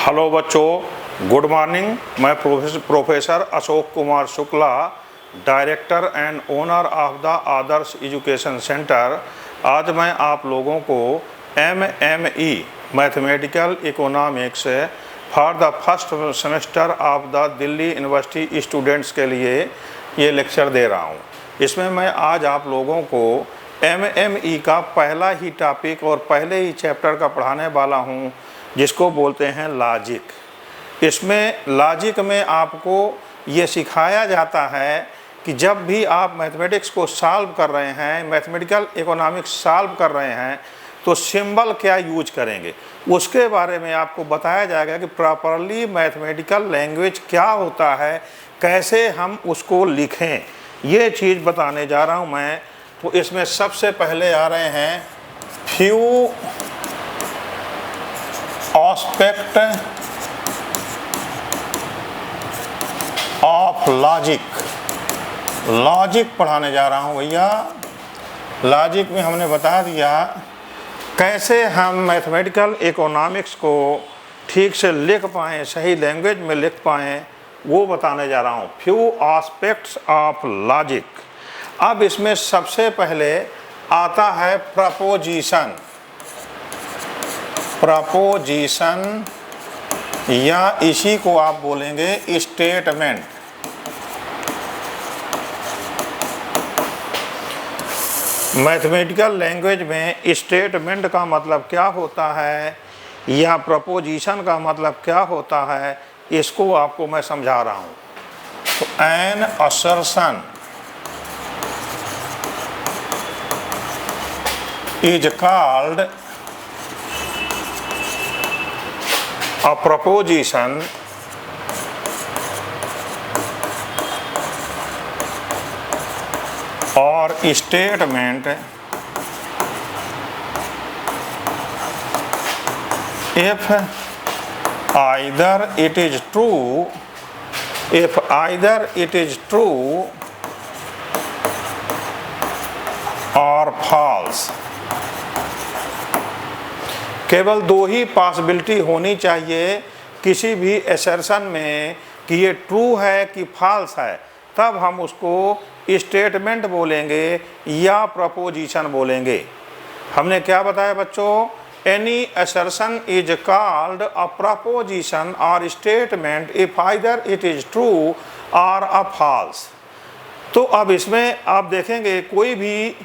Hello बच्चों, good morning. मैं professor Ashok Kumar Shukla, director and owner of the Adarsh education centre. आज मैं आप लोगों को MME mathematical economics for the first semester of the Delhi university students के लिए ये लेक्चर दे रहा हूँ। इसमें मैं आज आप लोगों को MME का पहला ही टॉपिक और पहले ही चैप्टर का पढ़ाने वाला हूँ, जिसको बोलते हैं लॉजिक। इसमें लॉजिक में आपको ये सिखाया जाता है कि जब भी आप मैथमेटिक्स को सॉल्व कर रहे हैं, मैथमेटिकल इकोनॉमिक्स सॉल्व कर रहे हैं, तो सिंबल क्या यूज करेंगे, उसके बारे में आपको बताया जाएगा कि प्रॉपरली मैथमेटिकल लैंग्वेज क्या होता है, कैसे हम उसको लिखें, ये चीज़ बताने जा रहा हूँ मैं। तो इसमें सबसे पहले आ रहे हैं फ्यू एस्पेक्ट ऑफ लॉजिक पढ़ाने जा रहा हूँ भैया। लॉजिक में हमने बता दिया कैसे हम मैथमेटिकल इकोनॉमिक्स को ठीक से लिख पाएँ, सही लैंग्वेज में लिख पाएँ, वो बताने जा रहा हूँ। Few aspects of logic. अब इसमें सबसे पहले आता है प्रपोजिशन या इसी को आप बोलेंगे स्टेटमेंट। मैथमेटिकल लैंग्वेज में स्टेटमेंट का मतलब क्या होता है या प्रपोजिशन का मतलब क्या होता है, इसको आपको मैं समझा रहा हूँ। तो an assertion is called a proposition or statement if either it is true or false। केवल दो ही पॉसिबिलिटी होनी चाहिए किसी भी असर्शन में कि ये ट्रू है कि फॉल्स है, तब हम उसको स्टेटमेंट बोलेंगे या प्रपोजिशन बोलेंगे। हमने क्या बताया बच्चों? Any assertion is called a proposition or statement if either it is true or a false. तो अब इसमें आप देखेंगे कोई भी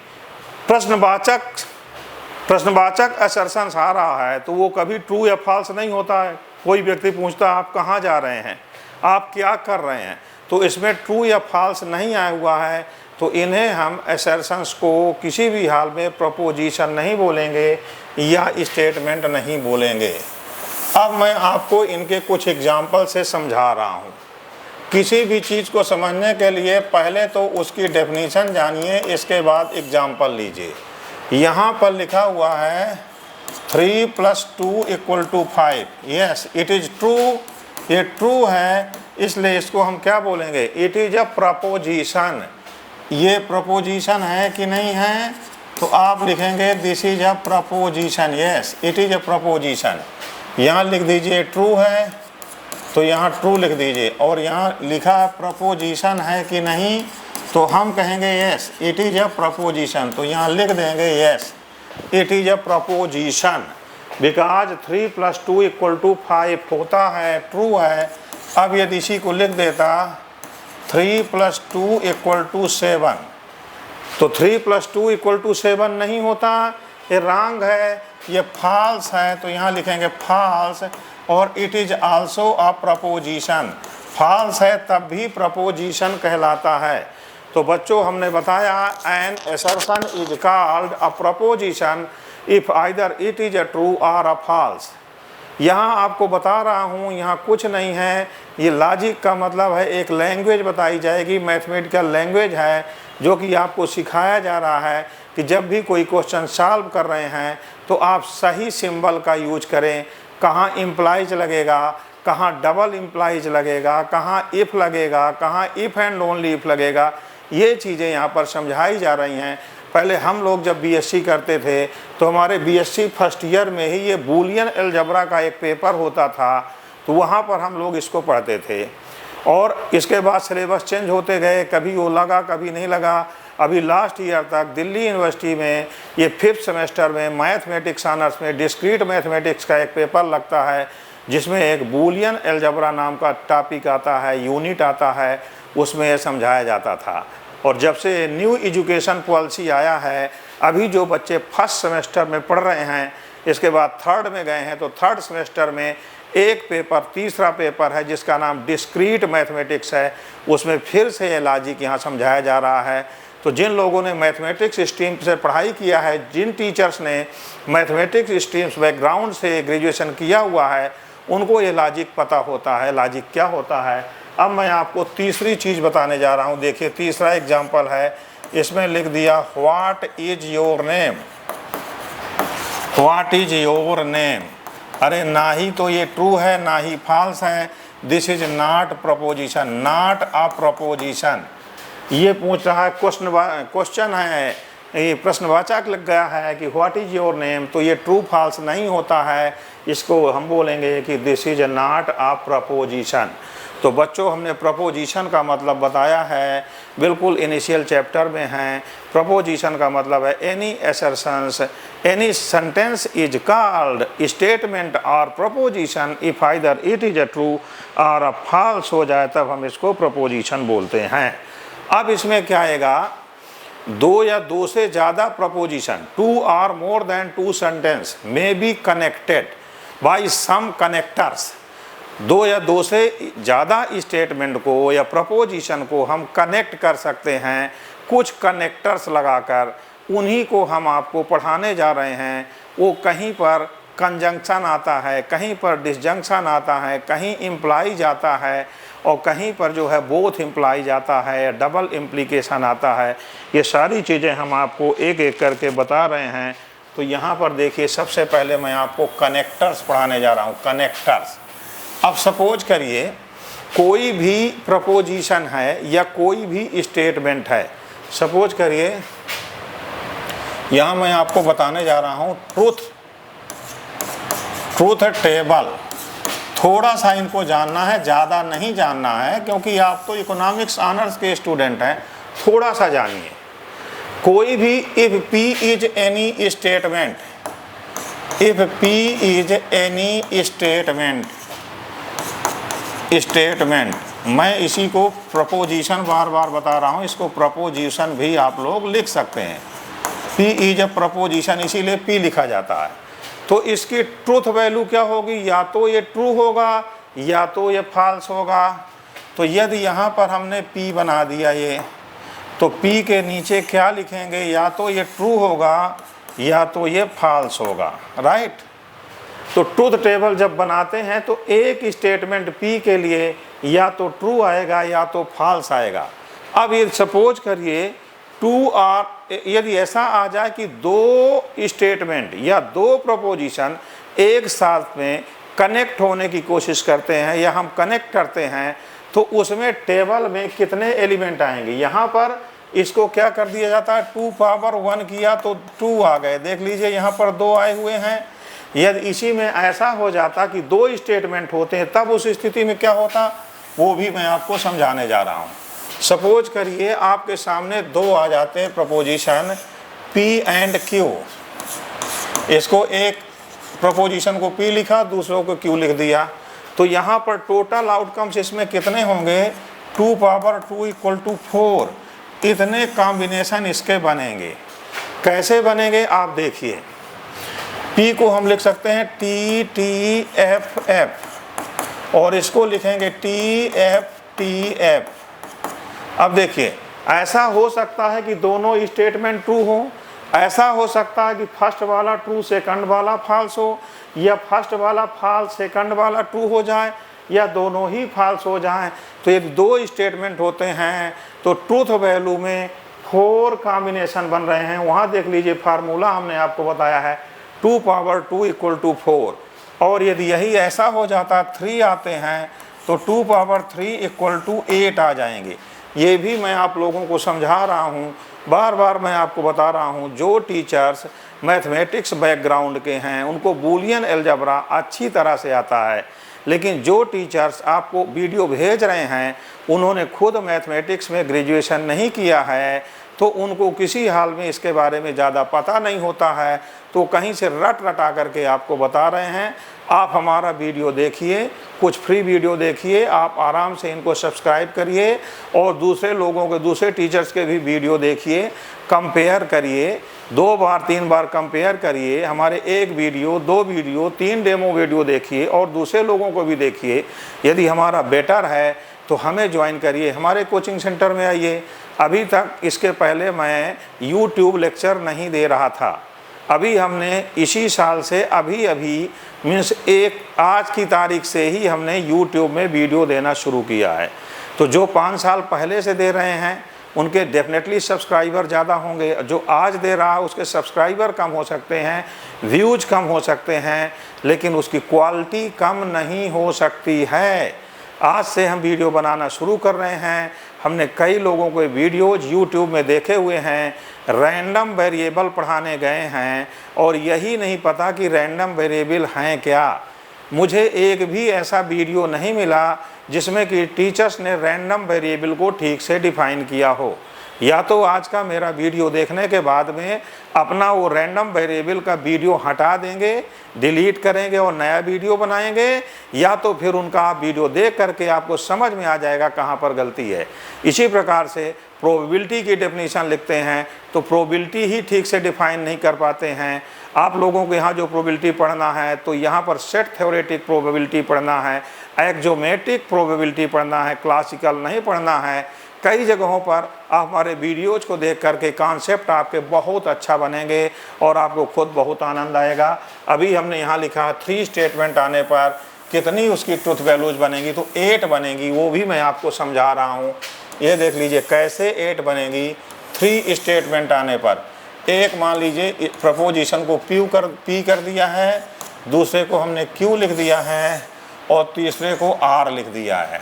प्रश्नवाचक असर्शन आ रहा है तो वो कभी ट्रू या फॉल्स नहीं होता है। कोई व्यक्ति पूछता है आप कहाँ जा रहे हैं, आप क्या कर रहे हैं, तो इसमें ट्रू या फॉल्स नहीं आया हुआ है, तो इन्हें हम असर्शंस को किसी भी हाल में प्रपोजिशन नहीं बोलेंगे या स्टेटमेंट नहीं बोलेंगे। अब मैं आपको इनके कुछ एग्जाम्पल से समझा रहा हूँ। किसी भी चीज़ को समझने के लिए पहले तो उसकी डेफिनेशन जानिए, इसके बाद एग्जाम्पल लीजिए। यहाँ पर लिखा हुआ है 3 + 2 = 5। यस, इट इज़ ट्रू, ये ट्रू है, इसलिए इसको हम क्या बोलेंगे? It is a preposition. ये प्रपोजिशन है कि नहीं है? तो आप लिखेंगे this is a preposition. Yes, it is a preposition. यहाँ लिख दीजिए ट्रू है, तो यहाँ ट्रू लिख दीजिए, और यहाँ लिखा प्रपोजिशन है कि नहीं, तो हम कहेंगे yes it is a preposition. तो यहाँ लिख देंगे yes it is a preposition because 3 + 2 = 5 होता है, ट्रू है। अब यदि इसी को लिख देता 3 + 2 = 7, तो 3 + 2 = 7 नहीं होता, ये रॉन्ग है, ये फॉल्स है। तो यहाँ लिखेंगे फॉल्स, और it is also a proposition. False है तब भी प्रपोजिशन कहलाता है। तो बच्चों हमने बताया an assertion is called a preposition if either it is a true or a false. यहाँ आपको बता रहा हूँ, यहाँ कुछ नहीं है, ये लॉजिक का मतलब है एक लैंग्वेज बताई जाएगी, मैथमेटिकल लैंग्वेज है, जो कि आपको सिखाया जा रहा है कि जब भी कोई क्वेश्चन सॉल्व कर रहे हैं तो आप सही सिंबल का यूज करें। कहाँ इम्प्लाइज लगेगा, कहाँ डबल इम्प्लाइज लगेगा, कहाँ इफ़ लगेगा, कहाँ इफ़ एंड ओनली इफ़ लगेगा, ये चीज़ें यहाँ पर समझाई जा रही हैं। पहले हम लोग जब बीएससी करते थे तो हमारे बीएससी फर्स्ट ईयर में ही ये बूलियन अलजेब्रा का एक पेपर होता था, तो वहाँ पर हम लोग इसको पढ़ते थे। और इसके बाद सिलेबस चेंज होते गए, कभी वो लगा कभी नहीं लगा। अभी लास्ट ईयर तक दिल्ली यूनिवर्सिटी में ये 5th सेमेस्टर में मैथमेटिक्स ऑनर्स में डिस्क्रीट मैथमेटिक्स का एक पेपर लगता है, जिसमें एक बूलियन अलजेब्रा नाम का टॉपिक आता है, यूनिट आता है, उसमें ये समझाया जाता था। और जब से न्यू एजुकेशन पॉलिसी आया है, अभी जो बच्चे फर्स्ट सेमेस्टर में पढ़ रहे हैं, इसके बाद थर्ड में गए हैं, तो थर्ड सेमेस्टर में एक पेपर, तीसरा पेपर है जिसका नाम डिस्क्रीट मैथमेटिक्स है, उसमें फिर से ये लॉजिक यहाँ समझाया जा रहा है। तो जिन लोगों ने मैथमेटिक्स स्ट्रीम से पढ़ाई किया है, जिन टीचर्स ने मैथमेटिक्स स्ट्रीम्स बैकग्राउंड से ग्रेजुएशन किया हुआ है, उनको ये लॉजिक पता होता है, लॉजिक क्या होता है। अब मैं आपको तीसरी चीज़ बताने जा रहा हूँ। देखिए तीसरा एग्जाम्पल है, इसमें लिख दिया what is your name, what is your name. अरे ना ही तो ये ट्रू है ना ही फॉल्स है, this is not preposition, not a preposition. ये पूछ रहा है, क्वेश्चन है, ये प्रश्नवाचक लग गया है कि व्हाट इज योर नेम, तो ये ट्रू फॉल्स नहीं होता है, इसको हम बोलेंगे कि this is not a preposition. तो बच्चों हमने प्रपोजिशन का मतलब बताया है, बिल्कुल इनिशियल चैप्टर में है। प्रपोजिशन का मतलब है any assertions, any sentence is called statement और proposition if either it is a true or a false हो जाए तब हम इसको प्रपोजिशन बोलते हैं। अब इसमें क्या आएगा, दो या दो से ज़्यादा प्रपोजिशन, 2 और more than 2 sentence may be connected by some connectors. 2 या 2 से ज़्यादा स्टेटमेंट को या प्रपोजिशन को हम कनेक्ट कर सकते हैं कुछ कनेक्टर्स लगाकर, उन्हीं को हम आपको पढ़ाने जा रहे हैं। वो कहीं पर कंजंक्शन आता है, कहीं पर डिसजंक्शन आता है, कहीं इम्प्लाई जाता है और कहीं पर जो है बोथ इम्प्लाई जाता है, डबल इम्प्लीकेशन आता है। ये सारी चीज़ें हम आपको एक एक करके बता रहे हैं। तो यहाँ पर देखिए, सबसे पहले मैं आपको कनेक्टर्स पढ़ाने जा रहा हूँ, कनेक्टर्स। अब सपोज करिए कोई भी प्रपोजिशन है या कोई भी स्टेटमेंट है, सपोज करिए यहाँ मैं आपको बताने जा रहा हूँ ट्रूथ टेबल। थोड़ा सा इनको जानना है, ज़्यादा नहीं जानना है, क्योंकि आप तो इकोनॉमिक्स ऑनर्स के स्टूडेंट हैं। थोड़ा सा जानिए, कोई भी if P is any statement, if P is any statement, मैं इसी को प्रपोजिशन बार बार बता रहा हूँ, इसको प्रपोजिशन भी आप लोग लिख सकते हैं। P इज अ प्रपोजिशन, इसीलिए P लिखा जाता है। तो इसकी ट्रूथ वैल्यू क्या होगी, या तो ये ट्रू होगा या तो ये फॉल्स होगा। तो यदि यहाँ पर हमने P बना दिया ये, तो P के नीचे क्या लिखेंगे, या तो ये ट्रू होगा या तो ये फॉल्स होगा, राइट। तो ट्रूथ टेबल जब बनाते हैं तो एक स्टेटमेंट P के लिए या तो ट्रू आएगा या तो फॉल्स आएगा। अब ये सपोज करिए 2 और यदि ऐसा आ जाए कि 2 स्टेटमेंट या 2 प्रपोजिशन एक साथ में कनेक्ट होने की कोशिश करते हैं या हम कनेक्ट करते हैं, तो उसमें टेबल में कितने एलिमेंट आएंगे। यहाँ पर इसको क्या कर दिया जाता है, 2 पावर 1 किया तो 2 आ गए। देख लीजिए यहाँ पर 2 आए हुए हैं। यदि इसी में ऐसा हो जाता कि 2 स्टेटमेंट होते हैं, तब उस स्थिति में क्या होता, वो भी मैं आपको समझाने जा रहा हूँ। सपोज करिए आपके सामने 2 आ जाते हैं प्रपोजिशन P एंड Q। इसको एक प्रपोजिशन को P लिखा, दूसरों को Q लिख दिया, तो यहाँ पर टोटल आउटकम्स इसमें कितने होंगे, 2 पावर 2 इक्वल टू 4। इतने कॉम्बिनेशन इसके बनेंगे। कैसे बनेंगे आप देखिए, P को हम लिख सकते हैं TTFF और इसको लिखेंगे TFTF। अब देखिए, ऐसा हो सकता है कि दोनों स्टेटमेंट ट्रू हो, ऐसा हो सकता है कि फर्स्ट वाला ट्रू सेकंड वाला फॉल्स हो, या फर्स्ट वाला फॉल्स सेकंड वाला ट्रू हो जाए, या दोनों ही फॉल्स हो जाएं। तो यदि 2 स्टेटमेंट होते हैं तो ट्रूथ वैल्यू में 4 कॉम्बिनेशन बन रहे हैं। वहाँ देख लीजिए फार्मूला हमने आपको बताया है, 2 पावर 2 इक्वल टू 4। और यदि यही ऐसा हो जाता 3 आते हैं तो 2 पावर 3 इक्वल टू 8 आ जाएंगे। ये भी मैं आप लोगों को समझा रहा हूँ, बार बार मैं आपको बता रहा हूँ। जो टीचर्स मैथमेटिक्स बैकग्राउंड के हैं उनको बूलियन अलजेब्रा अच्छी तरह से आता है, लेकिन जो टीचर्स आपको वीडियो भेज रहे हैं उन्होंने खुद मैथमेटिक्स में ग्रेजुएशन नहीं किया है, तो उनको किसी हाल में इसके बारे में ज़्यादा पता नहीं होता है, तो कहीं से रट रटा करके आपको बता रहे हैं। आप हमारा वीडियो देखिए, कुछ फ्री वीडियो देखिए, आप आराम से इनको सब्सक्राइब करिए और दूसरे लोगों के, दूसरे टीचर्स के भी वीडियो देखिए, कंपेयर करिए, 2 बार 3 बार कंपेयर करिए। हमारे 1 वीडियो, 2 वीडियो, 3 डेमो वीडियो देखिए और दूसरे लोगों को भी देखिए। यदि हमारा बेटर है तो हमें ज्वाइन करिए, हमारे कोचिंग सेंटर में आइए। अभी तक इसके पहले मैं YouTube लेक्चर नहीं दे रहा था, अभी हमने इसी साल से अभी मीन्स आज की तारीख से ही हमने YouTube में वीडियो देना शुरू किया है। तो जो 5 साल पहले से दे रहे हैं उनके डेफिनेटली सब्सक्राइबर ज़्यादा होंगे, जो आज दे रहा है उसके सब्सक्राइबर कम हो सकते हैं, व्यूज कम हो सकते हैं, लेकिन उसकी क्वालिटी कम नहीं हो सकती है। आज से हम वीडियो बनाना शुरू कर रहे हैं। हमने कई लोगों को वीडियोज YouTube में देखे हुए हैं, रैंडम वेरिएबल पढ़ाने गए हैं और यही नहीं पता कि रैंडम वेरिएबल हैं क्या। मुझे एक भी ऐसा वीडियो नहीं मिला जिसमें कि टीचर्स ने रैंडम वेरिएबल को ठीक से डिफाइन किया हो। या तो आज का मेरा वीडियो देखने के बाद में अपना वो रैंडम वेरिएबल का वीडियो हटा देंगे, डिलीट करेंगे और नया वीडियो बनाएंगे, या तो फिर उनका आप वीडियो देख करके आपको समझ में आ जाएगा कहाँ पर गलती है। इसी प्रकार से प्रोबेबिलिटी की डेफिनेशन लिखते हैं तो प्रोबेबिलिटी ही ठीक से डिफाइन नहीं कर पाते हैं। आप लोगों को यहाँ जो प्रोबेबिलिटी पढ़ना है तो यहाँ पर सेट थ्योरेटिक प्रोबेबिलिटी पढ़ना है, एक्जोमेट्रिक प्रोबेबिलिटी पढ़ना है, क्लासिकल नहीं पढ़ना है। कई जगहों पर आप हमारे वीडियोज को देख करके कॉन्सेप्ट आपके बहुत अच्छा बनेंगे और आपको खुद बहुत आनंद आएगा। अभी हमने यहाँ लिखा 3 स्टेटमेंट आने पर कितनी उसकी ट्रुथ वैल्यूज बनेगी, तो 8 बनेगी, वो भी मैं आपको समझा रहा हूँ। ये देख लीजिए कैसे 8 बनेगी 3 स्टेटमेंट आने पर। एक मान लीजिए प्रपोजिशन को पी कर दिया है, दूसरे को हमने क्यू लिख दिया है और तीसरे को आर लिख दिया है।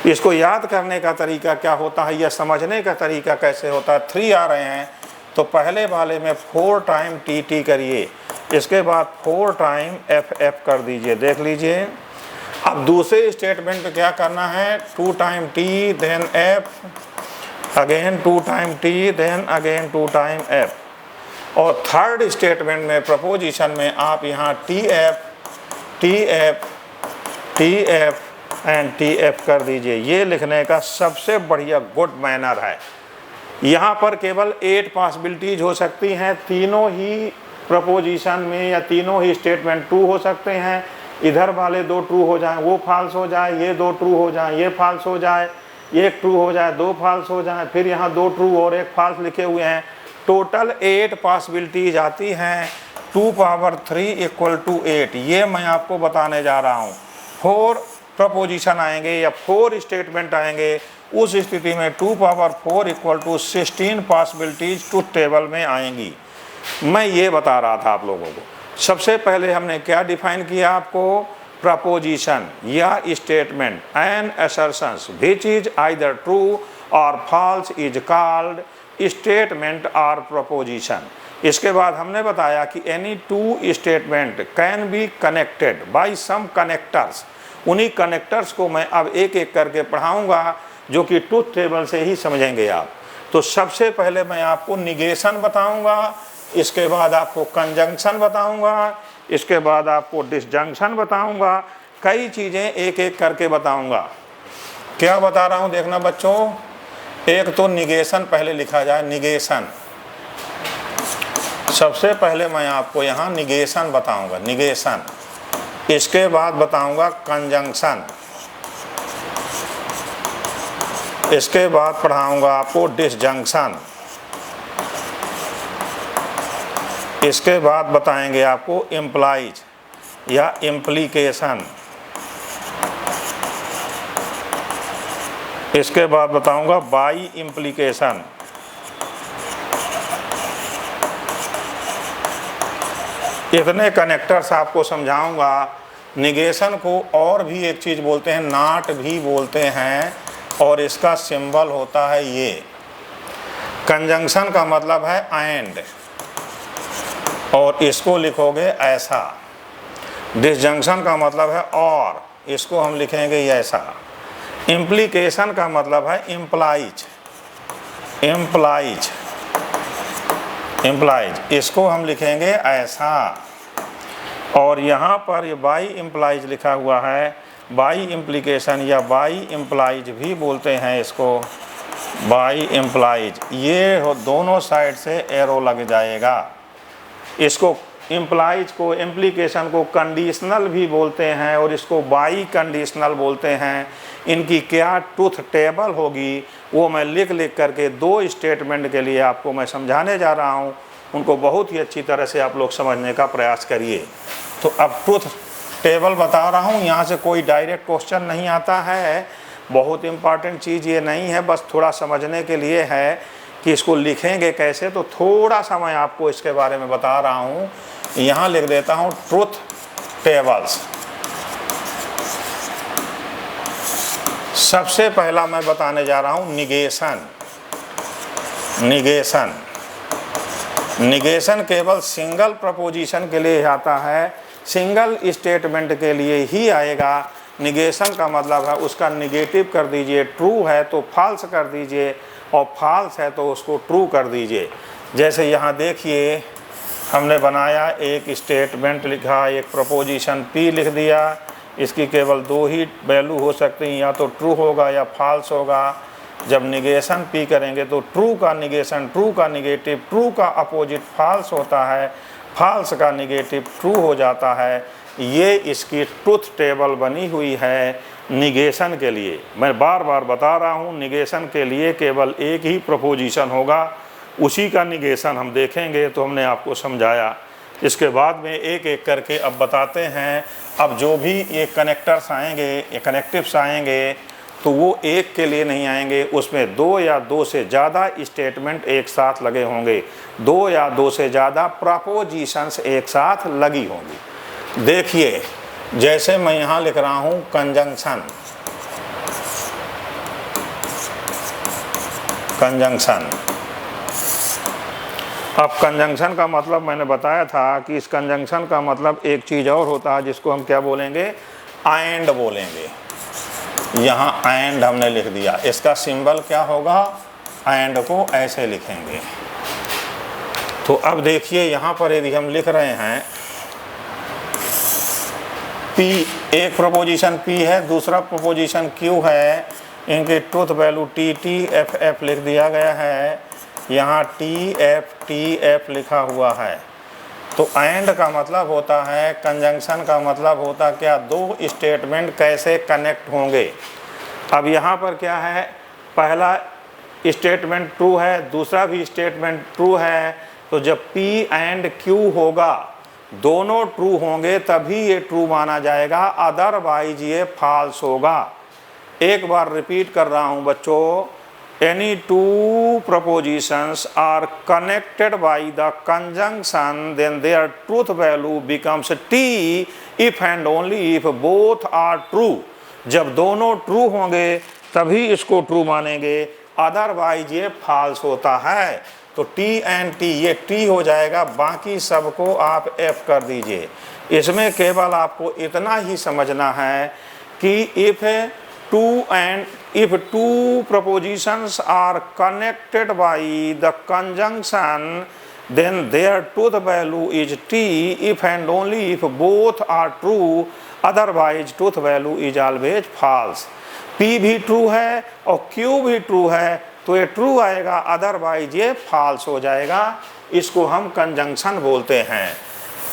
इसको याद करने का तरीका क्या होता है या समझने का तरीका कैसे होता है। 3 आ रहे हैं तो पहले वाले में 4 टाइम टी करिए, इसके बाद 4 टाइम एफ कर दीजिए। देख लीजिए अब दूसरे स्टेटमेंट पे क्या करना है, 2 time T then F, again 2 time T then again 2 time F. और थर्ड स्टेटमेंट में प्रपोजिशन में आप यहाँ T F and T F कर दीजिए। ये लिखने का सबसे बढ़िया गुड मैनर है। यहाँ पर केवल 8 पॉसिबिलिटीज हो सकती हैं, तीनों ही प्रपोजिशन में या तीनों ही स्टेटमेंट ट्रू हो सकते हैं। इधर वाले 2 ट्रू हो जाएं, वो फॉल्स हो जाए, ये 2 ट्रू हो जाएं, ये फॉल्स हो जाए, 1 ट्रू हो जाए, 2 फॉल्स हो जाए, फिर यहाँ 2 ट्रू और 1 फॉल्स लिखे हुए हैं। टोटल 8 पॉसिबिलिटीज आती हैं, 2 पावर 3 इक्वल टू 8। ये मैं आपको बताने जा रहा हूँ। 4 प्रपोजिशन आएंगे या 4 स्टेटमेंट आएंगे, उस स्थिति में 2 power 4 equal to 16 possibilities truth table में आएंगी। मैं ये बता रहा था आप लोगों को। सबसे पहले हमने क्या डिफाइन किया आपको, प्रपोजिशन या statement and assertions which is either true और फॉल्स इज कॉल्ड स्टेटमेंट और प्रपोजिशन। इसके बाद हमने बताया कि any 2 statement can be connected by some connectors. उन्हीं कनेक्टर्स को मैं अब एक एक करके पढ़ाऊंगा जो कि ट्रुथ टेबल से ही समझेंगे आप। तो सबसे पहले मैं आपको निगेशन बताऊंगा, इसके बाद आपको कंजंक्शन बताऊंगा, इसके बाद आपको डिसजंक्शन बताऊंगा। कई चीज़ें एक एक करके बताऊंगा। क्या बता रहा हूं देखना बच्चों। एक तो निगेशन पहले लिखा जाए, निगेशन। सबसे पहले मैं आपको यहाँ निगेशन बताऊंगा, निगेशन। इसके बाद बताऊंगा कंजंक्शन, इसके बाद पढ़ाऊंगा आपको डिसजंक्शन, इसके बाद बताएंगे आपको इम्प्लाइज या इम्प्लीकेशन, इसके बाद बताऊंगा बाई इम्प्लीकेशन। इतने कनेक्टर्स आपको समझाऊंगा। निगेशन को और भी एक चीज़ बोलते हैं, नॉट भी बोलते हैं, और इसका सिंबल होता है ये। कंजंक्शन का मतलब है एंड, और इसको लिखोगे ऐसा। डिसजंक्शन का मतलब है और, इसको हम लिखेंगे ऐसा। इम्प्लीकेशन का मतलब है इम्प्लाइज, इसको हम लिखेंगे ऐसा। और यहाँ पर ये बाई इम्प्लाइज लिखा हुआ है, बाई इम्प्लीकेशन या बाई इम्प्लाइज भी बोलते हैं इसको, बाई इम्प्लाइज। ये दोनों साइड से एरो लग जाएगा। इसको इम्प्लाइज को, इम्प्लीकेशन को कंडीशनल भी बोलते हैं और इसको बाई कंडीशनल बोलते हैं। इनकी क्या ट्रूथ टेबल होगी वो मैं लिख करके दो स्टेटमेंट के लिए आपको मैं समझाने जा रहा हूँ। उनको बहुत ही अच्छी तरह से आप लोग समझने का प्रयास करिए। तो अब ट्रूथ टेबल बता रहा हूँ, यहाँ से कोई डायरेक्ट क्वेश्चन नहीं आता है। बहुत इम्पॉर्टेंट चीज़ ये नहीं है, बस थोड़ा समझने के लिए है कि इसको लिखेंगे कैसे। तो थोड़ा सा मैं आपको इसके बारे में बता रहा हूँ। यहाँ लिख देता हूँ ट्रूथ टेबल्स। सबसे पहला मैं बताने जा रहा हूँ निगेशन केवल सिंगल प्रपोजिशन के लिए आता है, सिंगल स्टेटमेंट के लिए ही आएगा। निगेशन का मतलब है उसका निगेटिव कर दीजिए, ट्रू है तो फॉल्स कर दीजिए और फॉल्स है तो उसको ट्रू कर दीजिए। जैसे यहाँ देखिए हमने बनाया एक स्टेटमेंट लिखा, एक प्रपोजिशन P लिख दिया। इसकी केवल दो ही वैल्यू हो सकती हैं, या तो ट्रू होगा या फॉल्स होगा। जब निगेशन P करेंगे तो ट्रू का निगेशन ट्रू का निगेटिव, ट्रू का अपोजिट फॉल्स होता है, फॉल्स का निगेटिव ट्रू हो जाता है। ये इसकी ट्रूथ टेबल बनी हुई है निगेशन के लिए। मैं बार बार बता रहा हूँ, निगेशन के लिए केवल एक ही प्रपोजिशन होगा, उसी का निगेशन हम देखेंगे। तो हमने आपको समझाया। इसके बाद में एक एक करके अब बताते हैं। अब जो भी ये कनेक्टर्स आएंगे, ये कनेक्टिव्स आएंगे, तो वो एक के लिए नहीं आएंगे, उसमें दो या दो से ज़्यादा स्टेटमेंट एक साथ लगे होंगे, दो या दो से ज़्यादा प्रपोजिशंस एक साथ लगी होंगी। देखिए जैसे मैं यहाँ लिख रहा हूँ कंजंक्शन, अब कंजंक्शन का मतलब मैंने बताया था कि इस कंजंक्शन का मतलब एक चीज़ और होता है जिसको हम क्या बोलेंगे, एंड बोलेंगे। यहाँ एंड हमने लिख दिया, इसका सिंबल क्या होगा, एंड को ऐसे लिखेंगे। तो अब देखिए यहाँ पर यदि हम लिख रहे हैं P, एक प्रपोजिशन P है, दूसरा प्रपोजिशन Q है, इनके ट्रूथ वैल्यू TF लिख दिया गया है। यहाँ TF लिखा हुआ है। तो एंड का मतलब होता है, कंजंक्शन का मतलब होता क्या, दो स्टेटमेंट कैसे कनेक्ट होंगे। अब यहाँ पर क्या है, पहला स्टेटमेंट ट्रू है, दूसरा भी स्टेटमेंट ट्रू है। तो जब P एंड Q होगा, दोनों ट्रू होंगे तभी ये ट्रू माना जाएगा, अदरवाइज ये फॉल्स होगा। एक बार रिपीट कर रहा हूँ बच्चों, any two propositions are connected by the conjunction, then their truth value becomes T if and only if both are true। जब दोनों ट्रू होंगे तभी इसको ट्रू मानेंगे, अदरवाइज ये फॉल्स होता है। तो T एंड T, ये T हो जाएगा, बाकी सबको आप F कर दीजिए। इसमें केवल आपको इतना ही समझना है कि if two propositions are connected by the conjunction, then their truth value is T if and only if both are true, otherwise truth value is always false। P भी ट्रू है और Q भी ट्रू है तो ये true आएगा, otherwise ये false हो जाएगा। इसको हम कंजंक्शन बोलते हैं।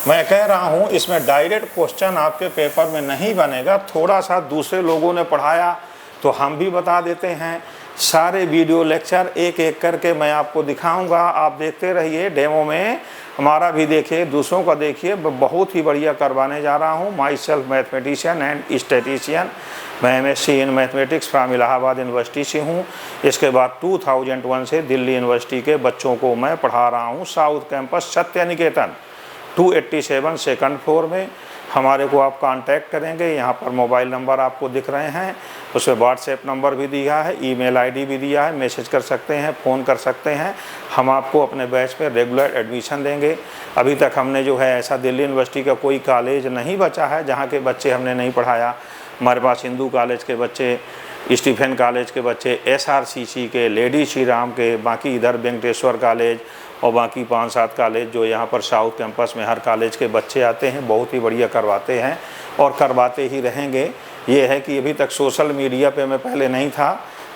मैं कह रहा हूँ इसमें डायरेक्ट क्वेश्चन आपके पेपर में नहीं बनेगा, थोड़ा सा दूसरे लोगों ने पढ़ाया तो हम भी बता देते हैं। सारे वीडियो लेक्चर एक एक करके मैं आपको दिखाऊंगा, आप देखते रहिए। डेमो में हमारा भी देखिए, दूसरों का देखिए, बहुत ही बढ़िया करवाने जा रहा हूँ। My self mathematician and statistician, मैं MSc in mathematics from Allahabad university से हूँ। इसके बाद 2001 से दिल्ली यूनिवर्सिटी के बच्चों को मैं पढ़ा रहा हूँ साउथ कैंपस सत्य निकेतन 287 सेकंड फ्लोर में। हमारे को आप कांटेक्ट करेंगे, यहाँ पर मोबाइल नंबर आपको दिख रहे हैं, उसमें व्हाट्सएप नंबर भी दिया है, ईमेल आईडी भी दिया है, मैसेज कर सकते हैं, फ़ोन कर सकते हैं। हम आपको अपने बैच में रेगुलर एडमिशन देंगे। अभी तक हमने जो है ऐसा दिल्ली यूनिवर्सिटी का कोई कॉलेज नहीं बचा है जहाँ के बच्चे हमने नहीं पढ़ाया। हमारे पास हिंदू कॉलेज के बच्चे, स्टीफन कॉलेज के बच्चे, SRCC के, लेडी श्री राम के, बाकी इधर वेंकटेश्वर कॉलेज और बाकी 5-7 कॉलेज जो यहाँ पर साउथ कैंपस में हर कॉलेज के बच्चे आते हैं, बहुत ही बढ़िया करवाते हैं और करवाते ही रहेंगे। ये है कि अभी तक सोशल मीडिया पे मैं पहले नहीं था,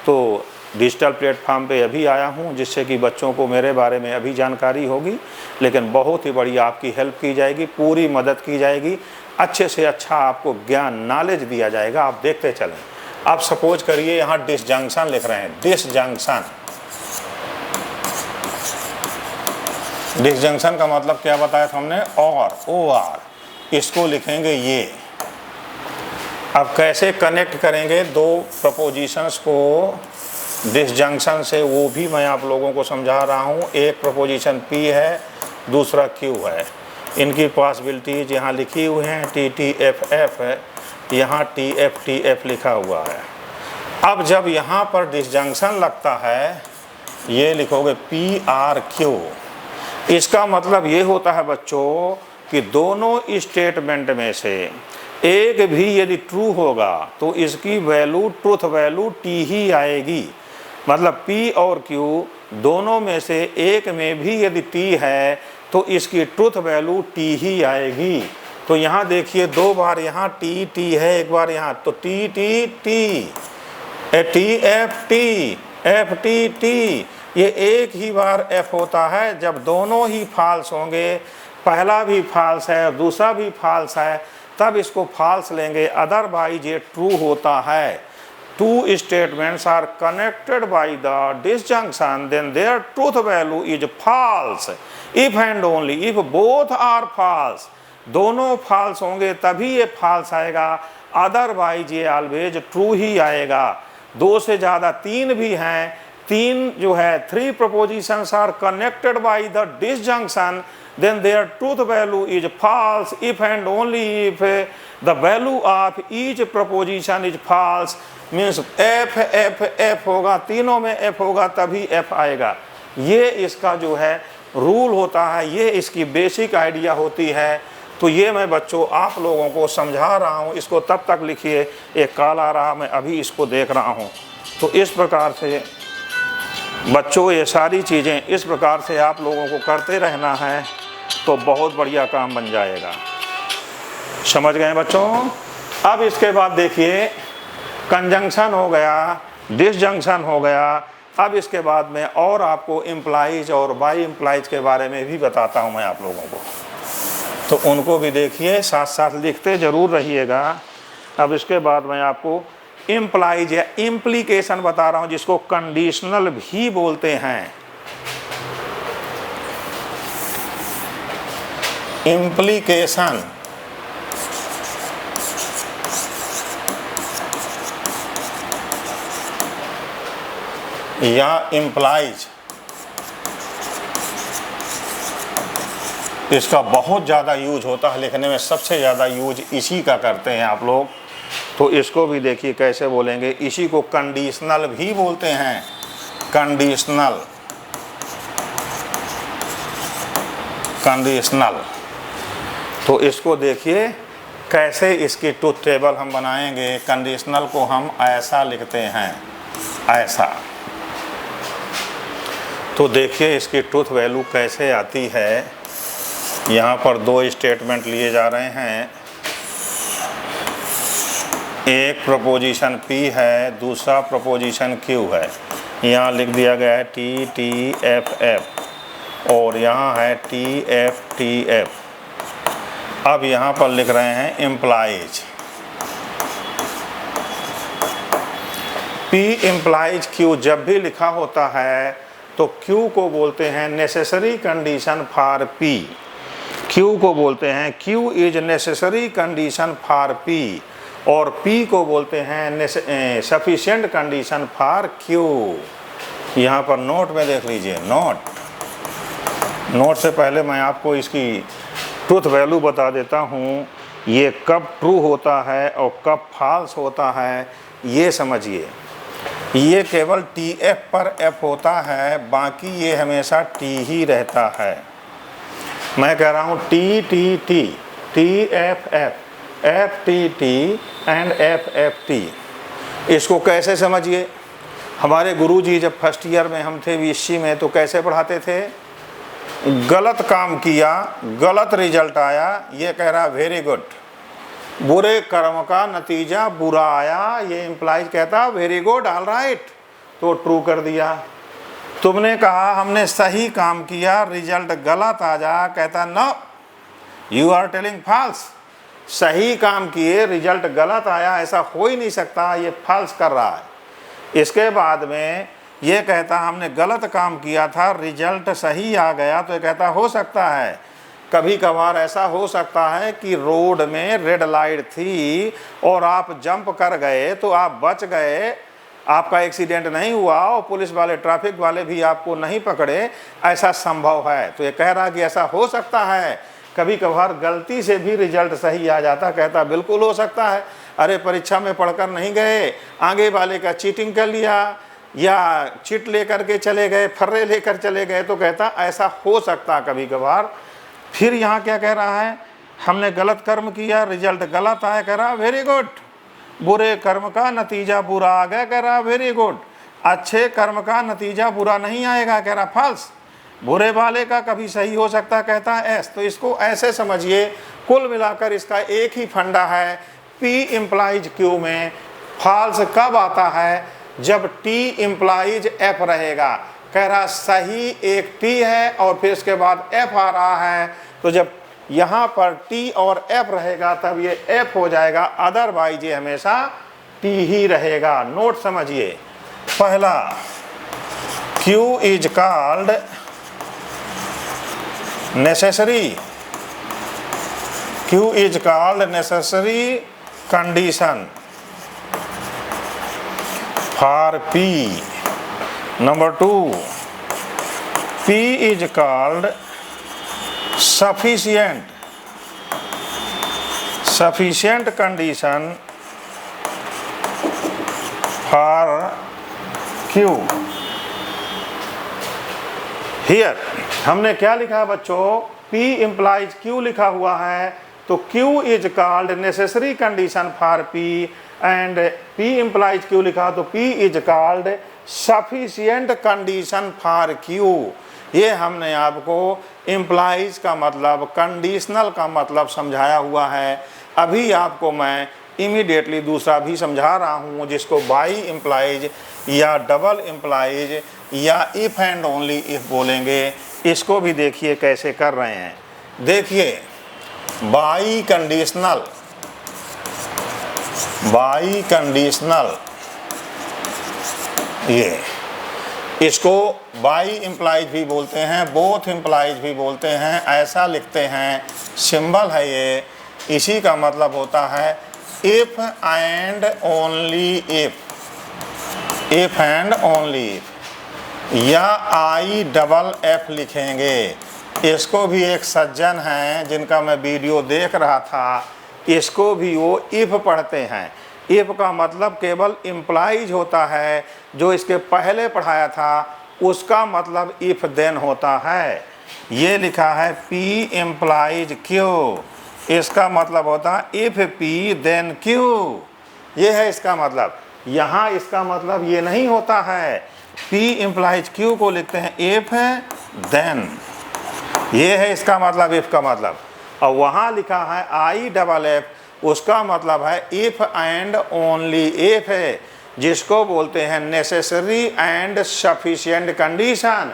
तो डिजिटल प्लेटफॉर्म पे अभी आया हूँ, जिससे कि बच्चों को मेरे बारे में अभी जानकारी होगी, लेकिन बहुत ही बढ़िया आपकी हेल्प की जाएगी, पूरी मदद की जाएगी, अच्छे से अच्छा आपको ज्ञान नॉलेज दिया जाएगा। आप देखते चलें। आप सपोज करिए यहाँ डिसजंक्शन लिख रहे हैं, डिसजंक्शन। डिसजंक्शन का मतलब क्या बताया था हमने, और, OR, इसको लिखेंगे ये। अब कैसे कनेक्ट करेंगे दो प्रपोजिशंस को डिसजंक्शन से, वो भी मैं आप लोगों को समझा रहा हूँ। एक प्रपोजिशन P है, दूसरा Q है। इनकी पॉसिबिलिटीज यहाँ लिखी हुई हैं, TTFF है, यहाँ TFTF लिखा हुआ है। अब जब यहाँ पर डिसजंक्शन लगता है, ये लिखोगे PRQ। इसका मतलब ये होता है बच्चों कि दोनों स्टेटमेंट में से एक भी यदि ट्रू होगा तो इसकी वैल्यू, ट्रूथ वैल्यू T ही आएगी। मतलब P और Q दोनों में से एक में भी यदि T है तो इसकी ट्रूथ वैल्यू T ही आएगी। तो यहाँ देखिए 2 बार यहाँ T है, एक बार यहाँ, तो T, FT, ये एक ही बार F होता है जब दोनों ही फॉल्स होंगे, पहला भी फॉल्स है और दूसरा भी फॉल्स है, तब इसको फॉल्स लेंगे, अदरवाइज ये ट्रू होता है। Two statements are connected by the disjunction, then their truth value is false. If and only if both are false, दोनों false होंगे तभी ये false आएगा, अदरवाइज ये ऑलवेज ट्रू ही आएगा। 2 से ज़्यादा 3 भी हैं, 3 जो है 3 propositions are connected by the disjunction, then their truth value is false if and only if the value of each proposition is false। Means F होगा, तीनों में F होगा तभी F आएगा। ये इसका जो है रूल होता है, ये इसकी बेसिक आइडिया होती है। तो ये मैं बच्चों आप लोगों को समझा रहा हूँ। इसको तब तक लिखिए, एक कॉल आ रहा, मैं अभी इसको देख रहा हूँ। तो इस प्रकार से बच्चों ये सारी चीज़ें इस प्रकार से आप लोगों को करते रहना है, तो बहुत बढ़िया काम बन जाएगा। समझ गए बच्चों? अब इसके बाद देखिए, कंजंक्शन हो गया, डिसजंक्शन हो गया। अब इसके बाद में और आपको इम्प्लाइज और बाई इम्प्लाइज के बारे में भी बताता हूँ मैं आप लोगों को, तो उनको भी देखिए, साथ साथ लिखते ज़रूर रहिएगा। अब इसके बाद मैं आपको इम्प्लाइज या इम्प्लीकेशन बता रहा हूँ, जिसको कंडीशनल भी बोलते हैं। इम्प्लीकेशन या इम्प्लाइज, इसका बहुत ज़्यादा यूज होता है, लिखने में सबसे ज़्यादा यूज इसी का करते हैं आप लोग। तो इसको भी देखिए कैसे बोलेंगे। इसी को कंडीशनल भी बोलते हैं, कंडीशनल। तो इसको देखिए कैसे इसकी ट्रूथ टेबल हम बनाएंगे। कंडीशनल को हम ऐसा लिखते हैं, ऐसा। तो देखिए इसकी ट्रूथ वैल्यू कैसे आती है। यहाँ पर 2 स्टेटमेंट लिए जा रहे हैं, एक प्रपोजिशन P है, दूसरा प्रपोजिशन Q है। यहाँ लिख दिया गया है TTFF और यहाँ है TFTF। अब यहाँ पर लिख रहे हैं इम्प्लाइज। P इम्प्लाइज Q जब भी लिखा होता है तो Q को बोलते हैं necessary condition for P। Q को बोलते हैं Q is necessary condition for P, और P को बोलते हैं सफिशिएंट कंडीशन फॉर Q। यहाँ पर नोट में देख लीजिए, नोट से पहले मैं आपको इसकी ट्रूथ वैल्यू बता देता हूँ। ये कब ट्रू होता है और कब फॉल्स होता है ये समझिए। ये केवल TF पर F होता है, बाकी ये हमेशा T ही रहता है। मैं कह रहा हूँ TTT, TFF, FTT and FFT। इसको कैसे समझिए, हमारे गुरुजी जब फर्स्ट ईयर में हम थे BSc में तो कैसे पढ़ाते थे, गलत काम किया गलत रिजल्ट आया, ये कह रहा वेरी गुड, बुरे कर्म का नतीजा बुरा आया, ये इम्प्लाइज कहता वेरी गुड ऑल राइट, तो ट्रू कर दिया। तुमने कहा हमने सही काम किया रिजल्ट गलत आ जा, कहता no you are telling false, सही काम किए रिजल्ट गलत आया, ऐसा हो ही नहीं सकता, ये फॉल्स कर रहा है। इसके बाद में ये कहता हमने गलत काम किया था रिजल्ट सही आ गया, तो ये कहता हो सकता है, कभी कभार ऐसा हो सकता है कि रोड में रेड लाइट थी और आप जंप कर गए तो आप बच गए, आपका एक्सीडेंट नहीं हुआ और पुलिस वाले ट्रैफिक वाले भी आपको नहीं पकड़े, ऐसा संभव है। तो ये कह रहा कि ऐसा हो सकता है, कभी कभार गलती से भी रिजल्ट सही आ जाता, कहता बिल्कुल हो सकता है। अरे परीक्षा में पढ़कर नहीं गए, आगे वाले का चीटिंग कर लिया या चिट लेकर के चले गए, फर्रे लेकर चले गए, तो कहता ऐसा हो सकता कभी कभार। फिर यहाँ क्या कह रहा है, हमने गलत कर्म किया रिजल्ट गलत आया, कह रहा वेरी गुड, बुरे कर्म का नतीजा बुरा आ गया, कह रहा वेरी गुड, अच्छे कर्म का नतीजा बुरा नहीं आएगा, कह रहा फॉल्स, बुरे वाले का कभी सही हो सकता, कहता है एस। तो इसको ऐसे समझिए, कुल मिलाकर इसका एक ही फंडा है, P इम्प्लाइज Q में फॉल्स कब आता है, जब T इम्प्लाइज F रहेगा। कह रहा सही एक T है और फिर इसके बाद F आ रहा है, तो जब यहाँ पर T और F रहेगा तब ये F हो जाएगा, अदरवाइज ये हमेशा T ही रहेगा। नोट समझिए, पहला Q is called necessary, Q is called necessary condition for P। Number 2, P is called sufficient condition for Q। Here हमने क्या लिखा है बच्चों, P implies Q लिखा हुआ है, तो Q is called necessary condition for P and P implies Q लिखा, तो P is called sufficient condition for Q। ये हमने आपको इम्प्लाइज का मतलब, कंडीशनल का मतलब समझाया हुआ है। अभी आपको मैं इमीडिएटली दूसरा भी समझा रहा हूँ, जिसको बाई इम्प्लाइज या डबल इम्प्लाइज या इफ़ एंड ओनली इफ़ बोलेंगे। इसको भी देखिए कैसे कर रहे हैं। देखिए बाई कंडीशनल, ये इसको बाई इम्प्लाइज भी बोलते हैं, बोथ इम्प्लाइज भी बोलते हैं, ऐसा लिखते हैं, सिंबल है ये। इसी का मतलब होता है if and only if and only if, या IFF लिखेंगे। इसको भी एक सज्जन हैं जिनका मैं वीडियो देख रहा था, इसको भी वो इफ पढ़ते हैं। इफ का मतलब केवल इम्प्लाइज होता है, जो इसके पहले पढ़ाया था उसका मतलब इफ देन होता है। ये लिखा है P इम्प्लाइज Q, इसका मतलब होता है इफ P देन Q, ये है इसका मतलब। यहाँ इसका मतलब ये नहीं होता है, P इम्प्लाइज Q को लिखते हैं इफ देन, ये है इसका मतलब, इफ का मतलब। और वहाँ लिखा है IFF, उसका मतलब है इफ एंड ओनली इफ है, जिसको बोलते हैं नेसेसरी एंड सफिशिएंट कंडीशन।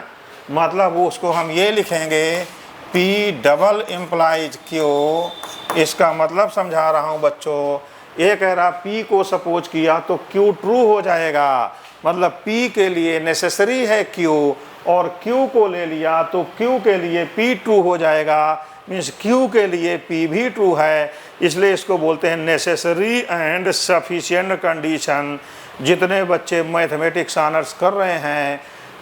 मतलब उसको हम ये लिखेंगे P डबल इम्प्लाइज Q। इसका मतलब समझा रहा हूँ बच्चों। ये कह रहा P को सपोज किया तो Q ट्रू हो जाएगा, मतलब P के लिए नेसेसरी है Q, और Q को ले लिया तो Q के लिए P ट्रू हो जाएगा, मीन्स Q के लिए P भी ट्रू है। इसलिए इसको बोलते हैं नेसेसरी एंड सफिशिएंट कंडीशन। जितने बच्चे मैथमेटिक्स ऑनर्स कर रहे हैं